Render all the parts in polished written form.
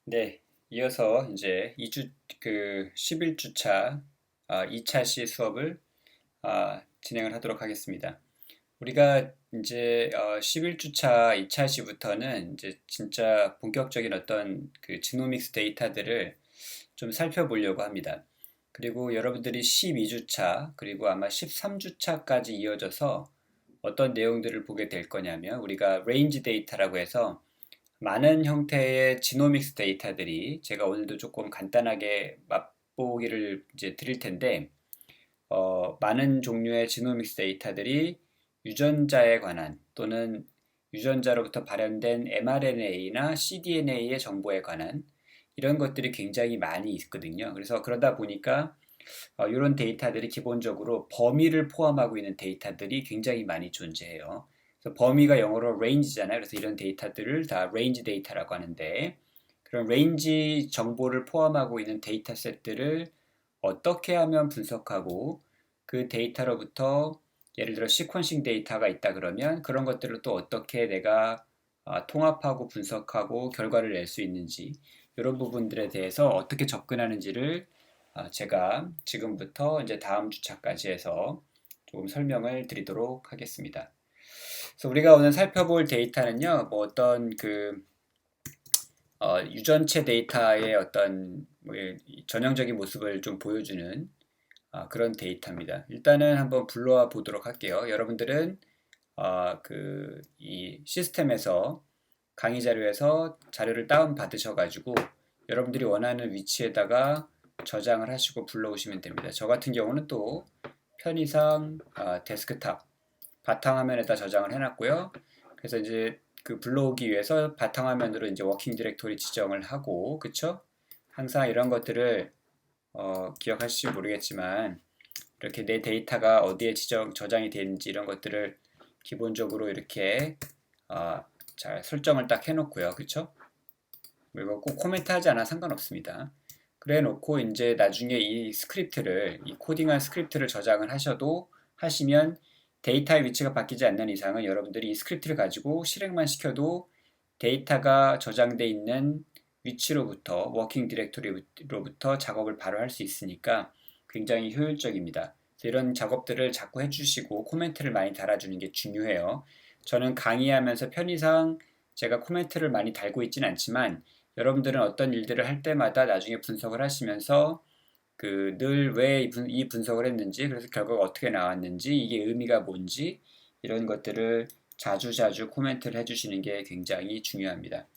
네, 이어서 이제 11주차 2차 시 수업을 진행을 하도록 하겠습니다. 우리가 이제 11주차 2차 시부터는 이제 진짜 본격적인 어떤 그 지노믹스 데이터들을 좀 살펴보려고 합니다. 그리고 여러분들이 12주차 그리고 아마 13주차까지 이어져서 어떤 내용들을 보게 될 거냐면 우리가 레인지 데이터라고 해서 많은 형태의 지노믹스 데이터들이 제가 오늘도 조금 간단하게 맛보기를 이제 드릴 텐데 많은 종류의 지노믹스 데이터들이 유전자에 관한 또는 유전자로부터 발현된 mRNA나 cDNA의 정보에 관한 이런 것들이 굉장히 많이 있거든요. 그래서 그러다 보니까 이런 데이터들이 기본적으로 범위를 포함하고 있는 데이터들이 굉장히 많이 존재해요. 그래서 범위가 영어로 range잖아요. 그래서 이런 데이터들을 다 range 데이터라고 하는데 그런 range 정보를 포함하고 있는 데이터 셋들을 어떻게 하면 분석하고 그 데이터로부터 예를 들어 시퀀싱 데이터가 있다 그러면 그런 것들을 또 어떻게 내가 통합하고 분석하고 결과를 낼 수 있는지 이런 부분들에 대해서 어떻게 접근하는지를 제가 지금부터 이제 다음 주차까지 해서 조금 설명을 드리도록 하겠습니다. 그래서 우리가 오늘 살펴볼 데이터는요, 뭐 어떤 그 유전체 데이터의 어떤 뭐 전형적인 모습을 좀 보여주는 그런 데이터입니다. 일단은 한번 불러와 보도록 할게요. 여러분들은 이 시스템에서 강의 자료에서 자료를 다운 받으셔가지고 여러분들이 원하는 위치에다가 저장을 하시고 불러오시면 됩니다. 저 같은 경우는 또 편의상 데스크탑 바탕화면에다 저장을 해놨고요. 그래서 이제 그 불러오기 위해서 바탕화면으로 이제 워킹 디렉토리 지정을 하고, 그쵸? 항상 이런 것들을 기억하실지 모르겠지만 이렇게 내 데이터가 어디에 저장이 되는지 이런 것들을 기본적으로 이렇게 잘 설정을 딱 해놓고요, 그쵸? 이거 꼭 코멘트 하지 않아 상관없습니다. 그래 놓고 이제 나중에 이 코딩한 스크립트를 저장을 하시면 데이터의 위치가 바뀌지 않는 이상은 여러분들이 이 스크립트를 가지고 실행만 시켜도 데이터가 저장돼 있는 위치로부터 워킹 디렉토리로부터 작업을 바로 할 수 있으니까 굉장히 효율적입니다. 이런 작업들을 자꾸 해주시고 코멘트를 많이 달아주는 게 중요해요. 저는 강의하면서 편의상 제가 코멘트를 많이 달고 있지는 않지만 여러분들은 어떤 일들을 할 때마다 나중에 분석을 하시면서 그 늘 왜 이 분석을 했는지 그래서 결과가 어떻게 나왔는지 이게 의미가 뭔지 이런 것들을 자주자주 코멘트를 해주시는 게 굉장히 중요합니다.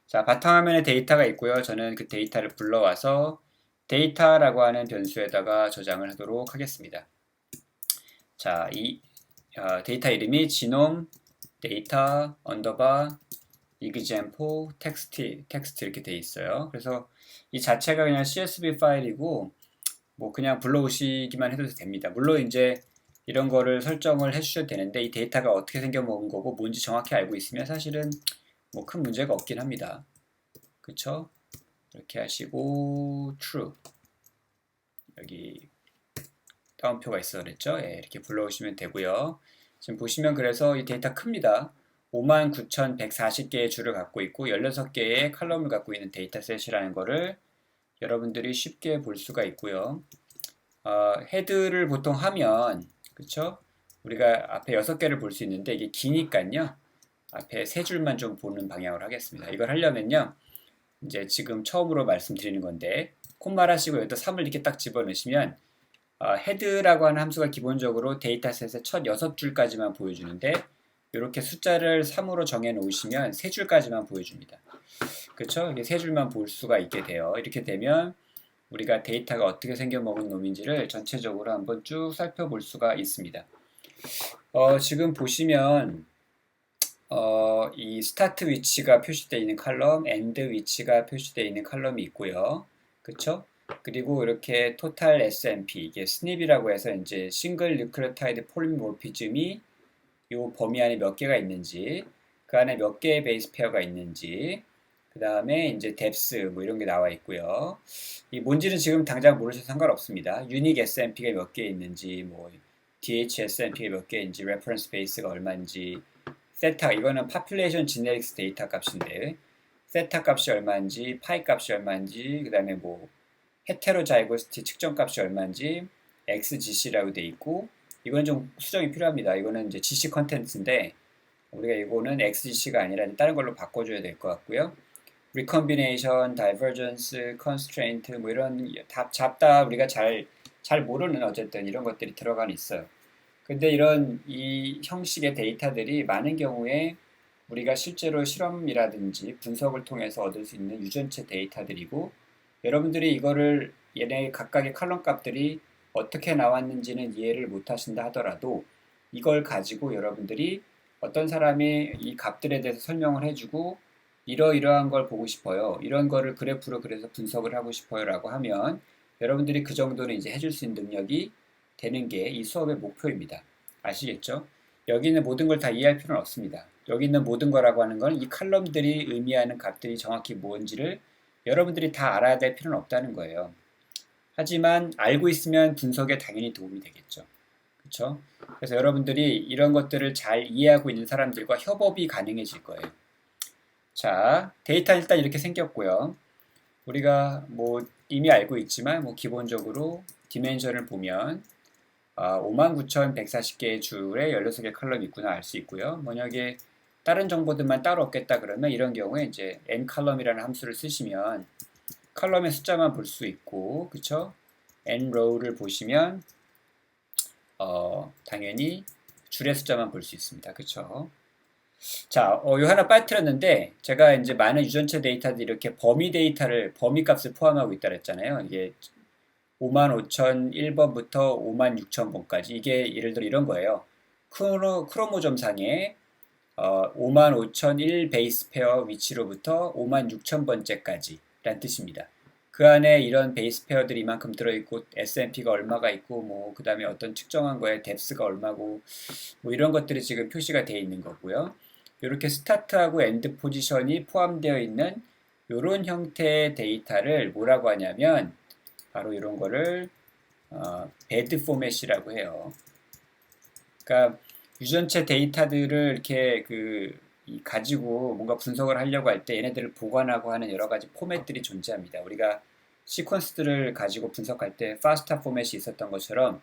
자, 바탕화면에 데이터가 있고요. 저는 그 데이터를 불러와서 데이터라고 하는 변수에다가 저장을 하도록 하겠습니다. 자, 데이터 이름이 지놈 데이터 언더바 example 텍스트 이렇게 돼 있어요. 그래서 이 자체가 그냥 CSV 파일이고 뭐 그냥 불러오시기만 해도 됩니다. 물론 이제 이런 거를 설정을 해주셔도 되는데 이 데이터가 어떻게 생겨먹은 거고 뭔지 정확히 알고 있으면 사실은 뭐 큰 문제가 없긴 합니다. 그쵸? 이렇게 하시고 true 여기 따옴표가 있어 그랬죠? 예, 이렇게 불러오시면 되고요. 지금 보시면 그래서 이 데이터 큽니다. 59,140개의 줄을 갖고 있고 16개의 칼럼을 갖고 있는 데이터셋이라는 거를 여러분들이 쉽게 볼 수가 있고요. 헤드를 보통 하면 그쵸? 우리가 앞에 6개를 볼 수 있는데 이게 기니까요. 앞에 3줄만 좀 보는 방향으로 하겠습니다. 이걸 하려면요. 이제 지금 처음으로 말씀드리는 건데 콤마를 하시고 여기다 3을 이렇게 딱 집어넣으시면 헤드라고 하는 함수가 기본적으로 데이터셋의 첫 6줄까지만 보여주는데 이렇게 숫자를 3으로 정해 놓으시면 3줄까지만 보여줍니다. 그렇죠? 이게 3줄만 볼 수가 있게 돼요. 이렇게 되면 우리가 데이터가 어떻게 생겨먹은 놈인지를 전체적으로 한번 쭉 살펴볼 수가 있습니다. 지금 보시면 이 스타트 위치가 표시되어 있는 칼럼, 엔드 위치가 표시되어 있는 칼럼이 있고요. 그쵸? 그리고 이렇게 토탈 SNP, 이게 SNP이라고 해서 이제 싱글 뉴클레오타이드 폴리모피즘이 이 범위 안에 몇 개가 있는지, 그 안에 몇 개의 베이스 페어가 있는지, 그 다음에 이제 뎁스 뭐 이런 게 나와 있고요. 이 뭔지는 지금 당장 모르셔도 상관없습니다. 유닉 SNP가 몇 개 있는지, 뭐 DHSNP가 몇 개인지, 레퍼런스 베이스가 얼마인지, 세타 이거는 population generics 데이터 값인데 세타 값이 얼마인지, 파이 값이 얼마인지, 그 다음에 뭐 헤테로자이고시티 측정 값이 얼마인지 XGC라고 돼 있고, 이건 좀 수정이 필요합니다. 이거는 이제 GC 컨텐츠인데 우리가 이거는 XGC가 아니라 다른 걸로 바꿔줘야 될 것 같고요. recombination, divergence, constraint 뭐 이런 잡다 우리가 잘 모르는 어쨌든 이런 것들이 들어가 있어요. 근데 이런 이 형식의 데이터들이 많은 경우에 우리가 실제로 실험이라든지 분석을 통해서 얻을 수 있는 유전체 데이터들이고, 여러분들이 이거를 얘네 각각의 컬럼 값들이 어떻게 나왔는지는 이해를 못 하신다 하더라도 이걸 가지고 여러분들이 어떤 사람이 이 값들에 대해서 설명을 해주고 이러이러한 걸 보고 싶어요, 이런 거를 그래프로 그래서 분석을 하고 싶어요 라고 하면 여러분들이 그 정도는 이제 해줄 수 있는 능력이 되는 게 이 수업의 목표입니다. 아시겠죠? 여기 있는 모든 걸 다 이해할 필요는 없습니다. 여기 있는 모든 거라고 하는 건 이 칼럼들이 의미하는 값들이 정확히 뭔지를 여러분들이 다 알아야 될 필요는 없다는 거예요. 하지만 알고 있으면 분석에 당연히 도움이 되겠죠. 그렇죠? 그래서 여러분들이 이런 것들을 잘 이해하고 있는 사람들과 협업이 가능해질 거예요. 자, 데이터 일단 이렇게 생겼고요. 우리가 뭐 이미 알고 있지만 뭐 기본적으로 디멘션을 보면 59,140개의 줄에 16개의 컬럼이 있구나 알 수 있고요. 만약에 다른 정보들만 따로 없겠다 그러면 이런 경우에 이제 n컬럼이라는 함수를 쓰시면 컬럼의 숫자만 볼 수 있고, 그쵸? nrow를 보시면 당연히 줄의 숫자만 볼 수 있습니다. 그쵸? 자, 요 하나 빠뜨렸는데 제가 이제 많은 유전체 데이터들이 이렇게 범위 데이터를 범위 값을 포함하고 있다 그랬잖아요. 이게 55,001번부터 56,000번까지 이게 예를 들어 이런 거예요. 크로모점상에 55,001 베이스 페어 위치로부터 56,000번째까지 라는 뜻입니다. 그 안에 이런 베이스 페어들이 이만큼 들어있고 SNP가 얼마가 있고 뭐 그 다음에 어떤 측정한 거에 뎁스가 얼마고 뭐 이런 것들이 지금 표시가 되어 있는 거고요. 이렇게 스타트하고 엔드 포지션이 포함되어 있는 이런 형태의 데이터를 뭐라고 하냐면 바로 이런 거를 배드 포맷이라고 해요. 그러니까 유전체 데이터들을 이렇게 가지고 뭔가 분석을 하려고 할 때 얘네들을 보관하고 하는 여러 가지 포맷들이 존재합니다. 우리가 시퀀스들을 가지고 분석할 때 파스타 포맷이 있었던 것처럼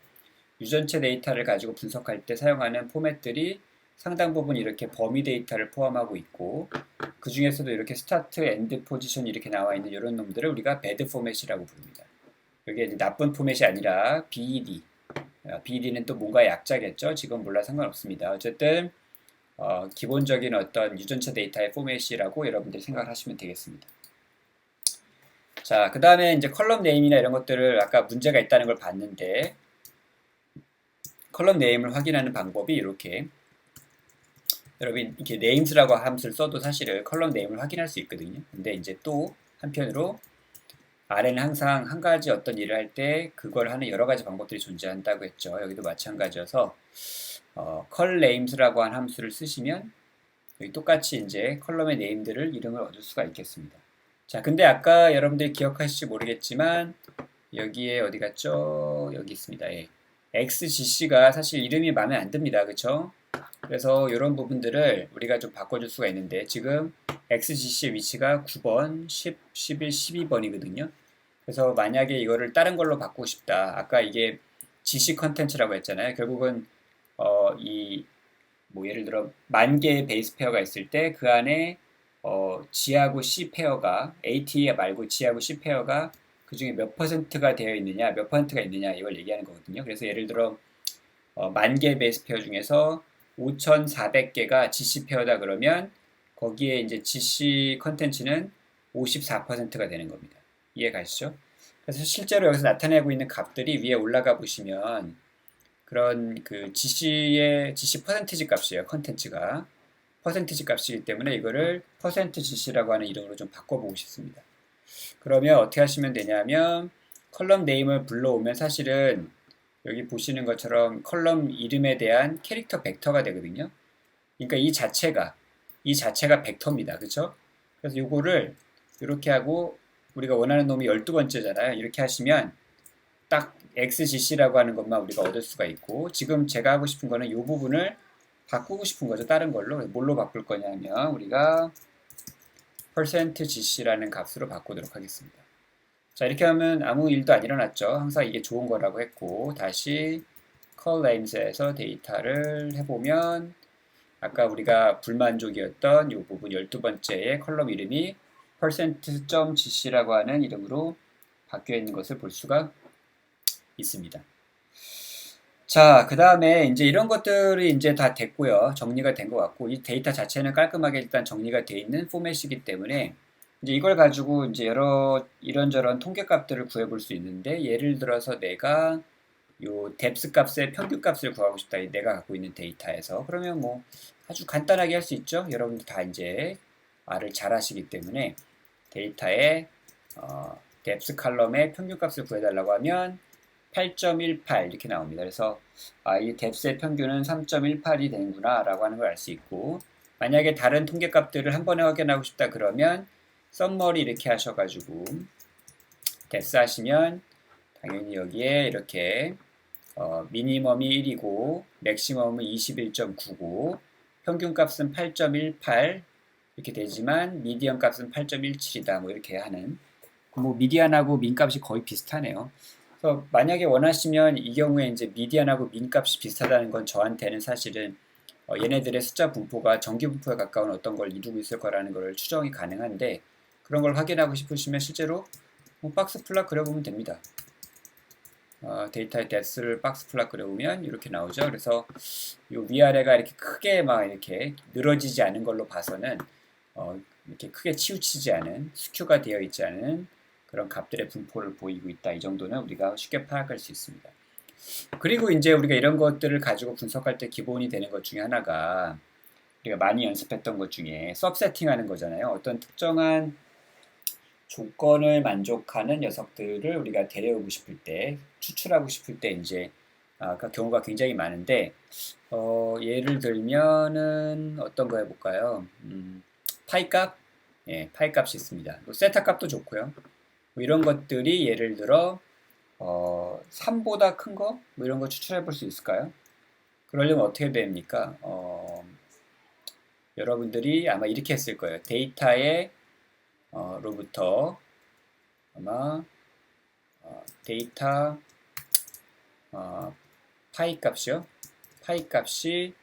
유전체 데이터를 가지고 분석할 때 사용하는 포맷들이 상당 부분 이렇게 범위 데이터를 포함하고 있고, 그 중에서도 이렇게 스타트, 엔드 포지션이 이렇게 나와 있는 이런 놈들을 우리가 배드 포맷이라고 부릅니다. 이게 나쁜 포맷이 아니라 BED. BED는 또 뭔가 약자겠죠? 지금 몰라 상관없습니다. 어쨌든 기본적인 어떤 유전체 데이터의 포맷이라고 여러분들이 생각을 하시면 되겠습니다. 자, 그 다음에 이제 컬럼 네임이나 이런 것들을 아까 문제가 있다는 걸 봤는데, 컬럼 네임을 확인하는 방법이 이렇게, 여러분 이렇게 names라고 함수를 써도 사실은 컬럼 네임을 확인할 수 있거든요. 근데 이제 또 한편으로 R에는 항상 한 가지 어떤 일을 할 때 그걸 하는 여러 가지 방법들이 존재한다고 했죠. 여기도 마찬가지여서 colNames라고 하는 함수를 쓰시면 여기 똑같이 이제 컬럼의 네임들을 이름을 얻을 수가 있겠습니다. 자, 근데 아까 여러분들이 기억하실지 모르겠지만 여기에 어디 갔죠? 여기 있습니다. 예. XGC가 사실 이름이 마음에 안 듭니다. 그쵸? 그래서 이런 부분들을 우리가 좀 바꿔줄 수가 있는데, 지금 XGC의 위치가 9번, 10, 11, 12번이거든요. 그래서 만약에 이거를 다른 걸로 바꾸고 싶다. 아까 이게 GC 컨텐츠라고 했잖아요. 결국은 뭐 예를 들어 10,000개의 베이스 페어가 있을 때 그 안에 G하고 C 페어가 AT 말고 G하고 C 페어가 그 중에 몇 퍼센트가 되어 있느냐, 몇 퍼센트가 있느냐 이걸 얘기하는 거거든요. 그래서 예를 들어 10,000개의 베이스 페어 중에서 5,400개가 GC 페어다 그러면 거기에 이제 GC 컨텐츠는 54%가 되는 겁니다. 이해 가시죠? 그래서 실제로 여기서 나타내고 있는 값들이 위에 올라가 보시면 그런 그 GC의 GC 퍼센티지 값이에요. 컨텐츠가 퍼센티지 값이기 때문에 이거를 퍼센트 GC라고 하는 이름으로 좀 바꿔보고 싶습니다. 그러면 어떻게 하시면 되냐면 컬럼 네임을 불러오면 사실은 여기 보시는 것처럼 컬럼 이름에 대한 캐릭터 벡터가 되거든요. 그러니까 이 자체가 벡터입니다. 그렇죠? 그래서 이거를 이렇게 하고 우리가 원하는 놈이 12번째잖아요. 이렇게 하시면 딱 XGC라고 하는 것만 우리가 얻을 수가 있고, 지금 제가 하고 싶은 거는 이 부분을 바꾸고 싶은 거죠. 다른 걸로. 뭘로 바꿀 거냐면 우리가 %gc라는 값으로 바꾸도록 하겠습니다. 자, 이렇게 하면 아무 일도 안 일어났죠. 항상 이게 좋은 거라고 했고, 다시 collames에서 데이터를 해보면 아까 우리가 불만족이었던 이 부분 12번째의 컬럼 이름이 %.gc라고 하는 이름으로 바뀌어 있는 것을 볼 수가 있습니다. 자, 그 다음에 이제 이런 것들이 이제 다 됐고요. 정리가 된 것 같고, 이 데이터 자체는 깔끔하게 일단 정리가 되어 있는 포맷이기 때문에 이제 이걸 가지고 이제 이런저런 통계값들을 구해볼 수 있는데, 예를 들어서 내가 요 depth 값의 평균 값을 구하고 싶다. 내가 갖고 있는 데이터에서. 그러면 뭐 아주 간단하게 할 수 있죠. 여러분들 다 이제 R을 잘 하시기 때문에 데이터의 depth 컬럼의 평균 값을 구해달라고 하면 8.18 이렇게 나옵니다. 그래서 이 depth의 평균은 3.18이 되는구나 라고 하는 걸 알 수 있고, 만약에 다른 통계 값들을 한 번에 확인하고 싶다 그러면 썸머리 이렇게 하셔가지고 depth 하시면 당연히 여기에 이렇게 미니멈이 1이고 맥시멈은 21.99, 평균 값은 8.18 이렇게 되지만 미디언 값은 8.17이다 뭐 이렇게 하는, 뭐 미디안하고 민 값이 거의 비슷하네요. 그래서 만약에 원하시면 이 경우에 이제 미디안하고 민 값이 비슷하다는 건 저한테는 사실은 얘네들의 숫자 분포가 정기 분포에 가까운 어떤 걸 이루고 있을 거라는 걸 추정이 가능한데, 그런 걸 확인하고 싶으시면 실제로 뭐 박스 플롯 그려보면 됩니다. 데이터의 depth를 박스 플롯 그려보면 이렇게 나오죠. 그래서 이 위아래가 이렇게 크게 막 이렇게 늘어지지 않은 걸로 봐서는 이렇게 크게 치우치지 않은, 스큐가 되어 있지 않은 그런 값들의 분포를 보이고 있다. 이 정도는 우리가 쉽게 파악할 수 있습니다. 그리고 이제 우리가 이런 것들을 가지고 분석할 때 기본이 되는 것 중에 하나가 우리가 많이 연습했던 것 중에 서브세팅하는 거잖아요. 어떤 특정한 조건을 만족하는 녀석들을 우리가 데려오고 싶을 때, 추출하고 싶을 때 이제 그 경우가 굉장히 많은데, 예를 들면은 어떤 거 해볼까요? 파이 값, 예, 파이 값이 있습니다. 뭐 세타 값도 좋고요. 뭐 이런 것들이 예를 들어 3보다 큰 거, 뭐 이런 거 추출해 볼 수 있을까요? 그러려면 어떻게 됩니까? 여러분들이 아마 이렇게 했을 거예요. 데이터에 로부터 아마 데이터 파이 값이요. 파이 값이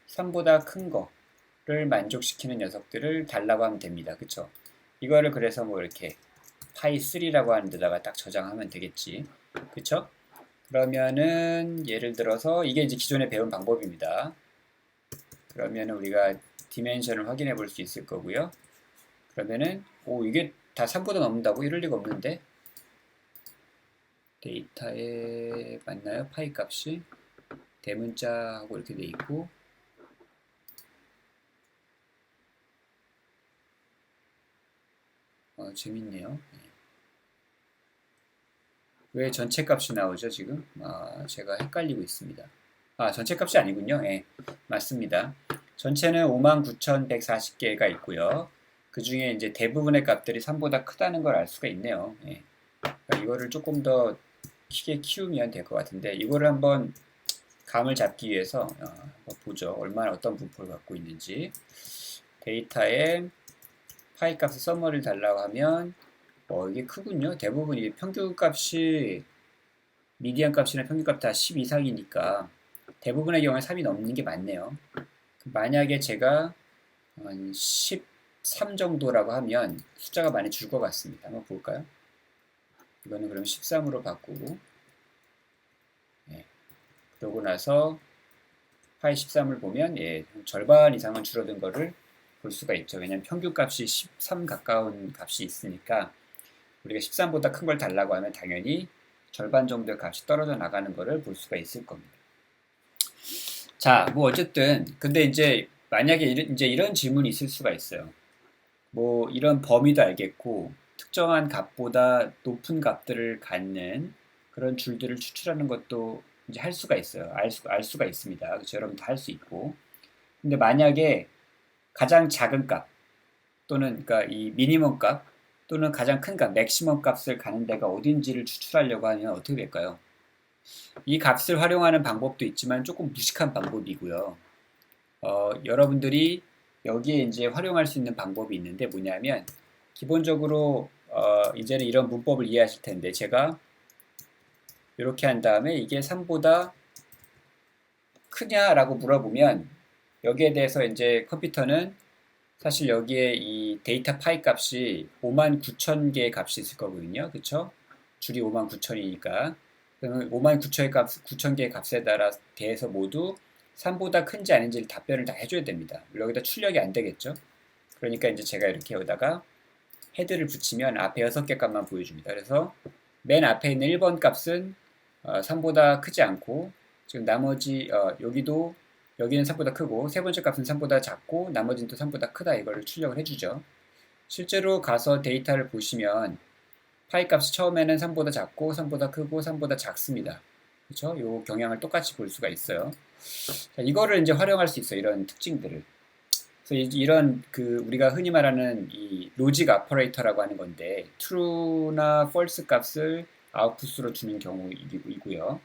3보다 큰 거를 만족시키는 녀석들을 달라고 하면 됩니다. 그쵸? 이거를 그래서 뭐 이렇게 파이 3라고 하는 데다가 딱 저장하면 되겠지. 그쵸? 그러면은 예를 들어서 이게 이제 기존에 배운 방법입니다. 그러면은 우리가 디멘션을 확인해 볼 수 있을 거고요. 그러면은 이게 다 3보다 넘는다고? 이럴 리가 없는데 데이터에 맞나요? 파이 값이 대문자하고 이렇게 돼 있고, 재밌네요. 네. 왜 전체 값이 나오죠 지금? 제가 헷갈리고 있습니다. 전체 값이 아니군요. 예, 맞습니다. 전체는 59,140개가 있고요. 그 중에 이제 대부분의 값들이 3보다 크다는 걸 알 수가 있네요. 예. 그러니까 이거를 조금 더 크게 키우면 될 것 같은데, 이거를 한번 감을 잡기 위해서 한번 보죠. 얼마나 어떤 분포를 갖고 있는지. 데이터에 파이 값의 서머리를 달라고 하면 이게 크군요. 대부분 이게 평균 값이 미디안 값이나 평균 값 다 10 이상이니까 대부분의 경우에 3이 넘는 게 많네요. 만약에 제가 한 13 정도라고 하면 숫자가 많이 줄 것 같습니다. 한번 볼까요? 이거는 그럼 13으로 바꾸고, 예. 그러고 나서 파이 13을 보면 절반 이상은 줄어든 거를 볼 수가 있죠. 왜냐하면 평균 값이 13 가까운 값이 있으니까 우리가 13보다 큰 걸 달라고 하면 당연히 절반 정도의 값이 떨어져 나가는 것을 볼 수가 있을 겁니다. 자, 뭐 어쨌든 근데 이제 만약에 이제 이런 질문이 있을 수가 있어요. 뭐 이런 범위도 알겠고 특정한 값보다 높은 값들을 갖는 그런 줄들을 추출하는 것도 이제 할 수가 있어요. 알 수가 있습니다. 그렇죠? 여러분도 할 수 있고. 근데 만약에 가장 작은 값 또는 그러니까 이 미니멈 값 또는 가장 큰 값, 맥시멈 값을 가는 데가 어딘지를 추출하려고 하면 어떻게 될까요? 이 값을 활용하는 방법도 있지만 조금 무식한 방법이고요. 여러분들이 여기에 이제 활용할 수 있는 방법이 있는데 뭐냐면 기본적으로 이제는 이런 문법을 이해하실 텐데 제가 이렇게 한 다음에 이게 3보다 크냐라고 물어보면 여기에 대해서 이제 컴퓨터는 사실 여기에 이 데이터 파이 값이 59,000개의 값이 있을 거거든요. 그쵸? 줄이 59,000이니까. 그러면 59,000개의 값에 따라 대해서 모두 3보다 큰지 아닌지를 답변을 다 해줘야 됩니다. 여기다 출력이 안 되겠죠? 그러니까 이제 제가 이렇게 여기다가 헤드를 붙이면 앞에 6개 값만 보여줍니다. 그래서 맨 앞에 있는 1번 값은 3보다 크지 않고 지금 나머지 여기는 3보다 크고 세 번째 값은 3보다 작고 나머지는 또 3보다 크다 이걸 출력을 해주죠. 실제로 가서 데이터를 보시면 파이 값이 처음에는 3보다 작고 3보다 크고 3보다 작습니다. 그렇죠? 요 경향을 똑같이 볼 수가 있어요. 자, 이거를 이제 활용할 수 있어요. 이런 특징들을. 그래서 이런 우리가 흔히 말하는 이 로직 오퍼레이터라고 하는 건데 true나 false 값을 아웃풋으로 주는 경우이고요.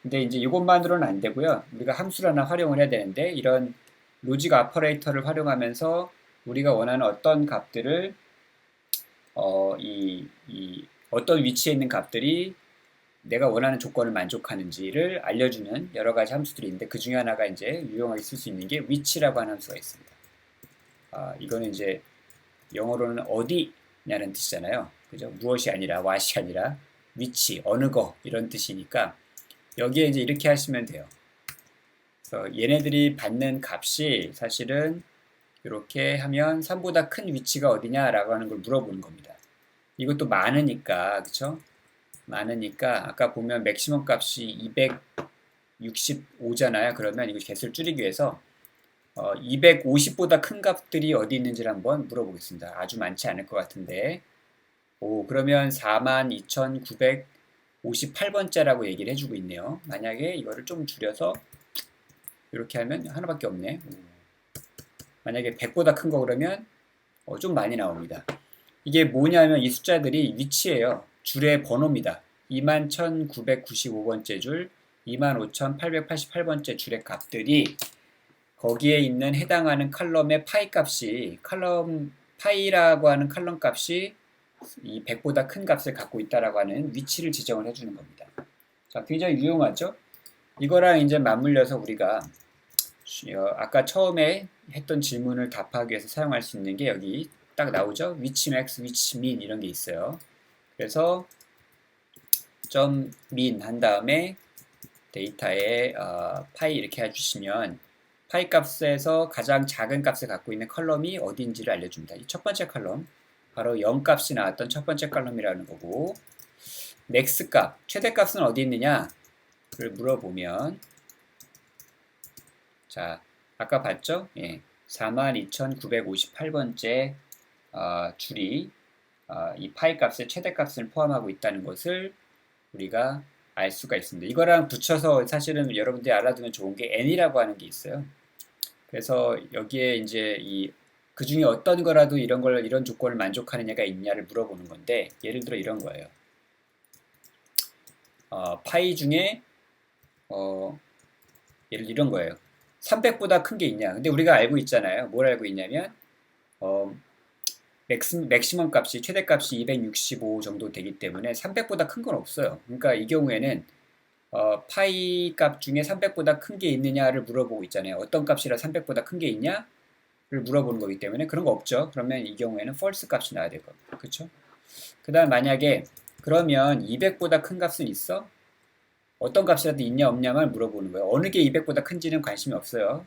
근데 이제 이것만으로는 안 되고요. 우리가 함수를 하나 활용을 해야 되는데 이런 로직 오퍼레이터를 활용하면서 우리가 원하는 어떤 값들을 어떤 위치에 있는 값들이 내가 원하는 조건을 만족하는지를 알려주는 여러 가지 함수들이 있는데 그 중에 하나가 이제 유용하게 쓸 수 있는 게 which라고 하는 함수가 있습니다. 이거는 이제 영어로는 어디냐는 뜻이잖아요. 그죠? 무엇이 아니라 what이 아니라 which, 어느 거 이런 뜻이니까 여기에 이제 이렇게 하시면 돼요. 그래서 얘네들이 받는 값이 사실은 이렇게 하면 3보다 큰 위치가 어디냐라고 하는 걸 물어보는 겁니다. 이것도 많으니까, 그쵸? 많으니까 아까 보면 맥시멈 값이 265잖아요. 그러면 이거 개수를 줄이기 위해서 250보다 큰 값들이 어디 있는지를 한번 물어보겠습니다. 아주 많지 않을 것 같은데 그러면 42,958번째라고 얘기를 해주고 있네요. 만약에 이거를 좀 줄여서 이렇게 하면 하나밖에 없네. 만약에 100보다 큰 거 그러면 좀 많이 나옵니다. 이게 뭐냐면 이 숫자들이 위치예요. 줄의 번호입니다. 21,995번째 줄, 25,888번째 줄의 값들이 거기에 있는 해당하는 컬럼의 파이 값이 파이라고 하는 컬럼 값이 이 100보다 큰 값을 갖고 있다라고 하는 위치를 지정을 해주는 겁니다. 자, 굉장히 유용하죠? 이거랑 이제 맞물려서 우리가 아까 처음에 했던 질문을 답하기 위해서 사용할 수 있는 게 여기 딱 나오죠? which max, which min 이런 게 있어요. 그래서 .min 한 다음에 데이터에 파이 이렇게 해주시면 파이 값에서 가장 작은 값을 갖고 있는 컬럼이 어디인지를 알려줍니다. 이 첫 번째 컬럼 바로 0 값이 나왔던 첫 번째 컬럼이라는 거고 맥스 값, 최대 값은 어디 있느냐를 물어보면 자, 아까 봤죠? 예, 42,958번째 줄이 이 파이 값의 최대 값을 포함하고 있다는 것을 우리가 알 수가 있습니다. 이거랑 붙여서 사실은 여러분들이 알아두면 좋은 게 n이라고 하는 게 있어요. 그래서 여기에 이제 그 중에 어떤 거라도 이런 조건을 만족하느냐가 있냐를 물어보는 건데 예를 들어 이런 거예요. 파이 중에 예를 들어 이런 거예요. 300보다 큰 게 있냐? 근데 우리가 알고 있잖아요. 뭘 알고 있냐면 맥시멈 값이 최대 값이 265 정도 되기 때문에 300보다 큰 건 없어요. 그러니까 이 경우에는 파이 값 중에 300보다 큰 게 있느냐를 물어보고 있잖아요. 어떤 값이라 300보다 큰 게 있냐를 물어보는 거기 때문에 그런 거 없죠. 그러면 이 경우에는 false 값이 나와야 될 겁니다. 그렇죠? 그 다음 만약에 그러면 200보다 큰 값은 있어? 어떤 값이라도 있냐 없냐만 물어보는 거예요. 어느 게 200보다 큰지는 관심이 없어요.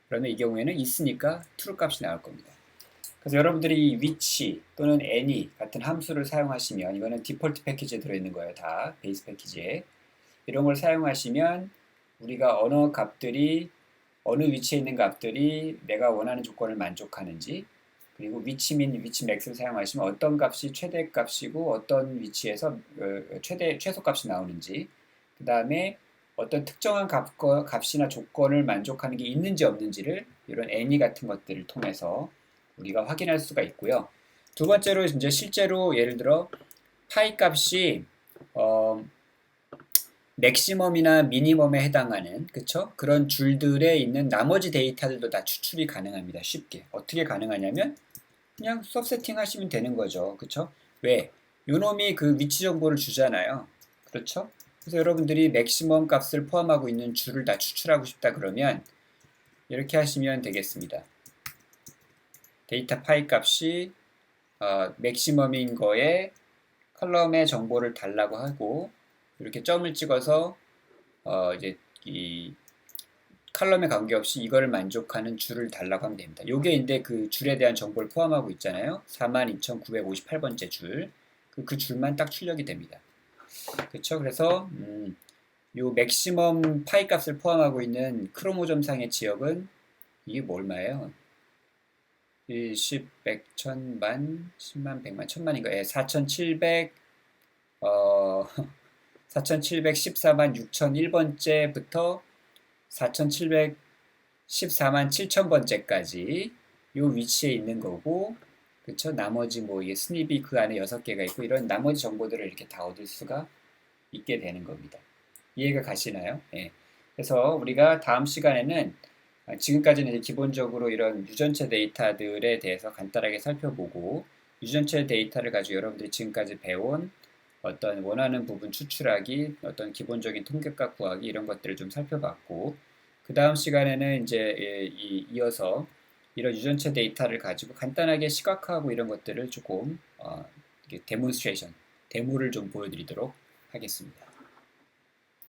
그러면 이 경우에는 있으니까 true 값이 나올 겁니다. 그래서 여러분들이 which 또는 any 같은 함수를 사용하시면 이거는 디폴트 패키지에 들어있는 거예요. 다 베이스 패키지에. 이런 걸 사용하시면 우리가 어느 위치에 있는 값들이 내가 원하는 조건을 만족하는지 그리고 which min, which max를 사용하시면 어떤 값이 최대 값이고 어떤 위치에서 최소 값이 나오는지 그 다음에 어떤 특정한 값이나 조건을 만족하는 게 있는지 없는지를 이런 any 같은 것들을 통해서 우리가 확인할 수가 있고요. 두 번째로 이제 실제로 예를 들어 파이 값이 맥시멈이나 미니멈에 해당하는 그쵸? 그런 줄들에 있는 나머지 데이터들도 다 추출이 가능합니다. 쉽게. 어떻게 가능하냐면 그냥 수업 세팅하시면 되는 거죠. 그쵸? 왜? 요놈이 그 위치 정보를 주잖아요. 그렇죠? 그래서 여러분들이 맥시멈 값을 포함하고 있는 줄을 다 추출하고 싶다 그러면 이렇게 하시면 되겠습니다. 데이터 파이 값이 맥시멈인 거에 컬럼의 정보를 달라고 하고 이렇게 점을 찍어서 이제 이 컬럼에 관계없이 이거를 만족하는 줄을 달라고 하면 됩니다. 요게 이제 그 줄에 대한 정보를 포함하고 있잖아요. 42,958번째 줄. 그 줄만 딱 출력이 됩니다. 그렇죠? 그래서 요 맥시멈 파이 값을 포함하고 있는 크로모점 상의 지역은 이게 뭐 얼마예요? 10, 100, 1000만, 10만, 100만, 1000만인가? 예, 4700, 어, 4714만 6001번째부터 4714만 7000번째까지 요 위치에 있는 거고, 그쵸? 나머지 뭐 이게 스닙이 그 안에 6개가 있고 이런 나머지 정보들을 이렇게 다 얻을 수가 있게 되는 겁니다. 이해가 가시나요? 예. 그래서 우리가 다음 시간에는 지금까지는 이제 기본적으로 이런 유전체 데이터들에 대해서 간단하게 살펴보고 유전체 데이터를 가지고 여러분들이 지금까지 배운 어떤 원하는 부분 추출하기, 어떤 기본적인 통계값 구하기 이런 것들을 좀 살펴봤고 그 다음 시간에는 이제 이어서 이런 유전체 데이터를 가지고 간단하게 시각화하고 이런 것들을 조금 데몬스트레이션, 데모를 좀 보여드리도록 하겠습니다.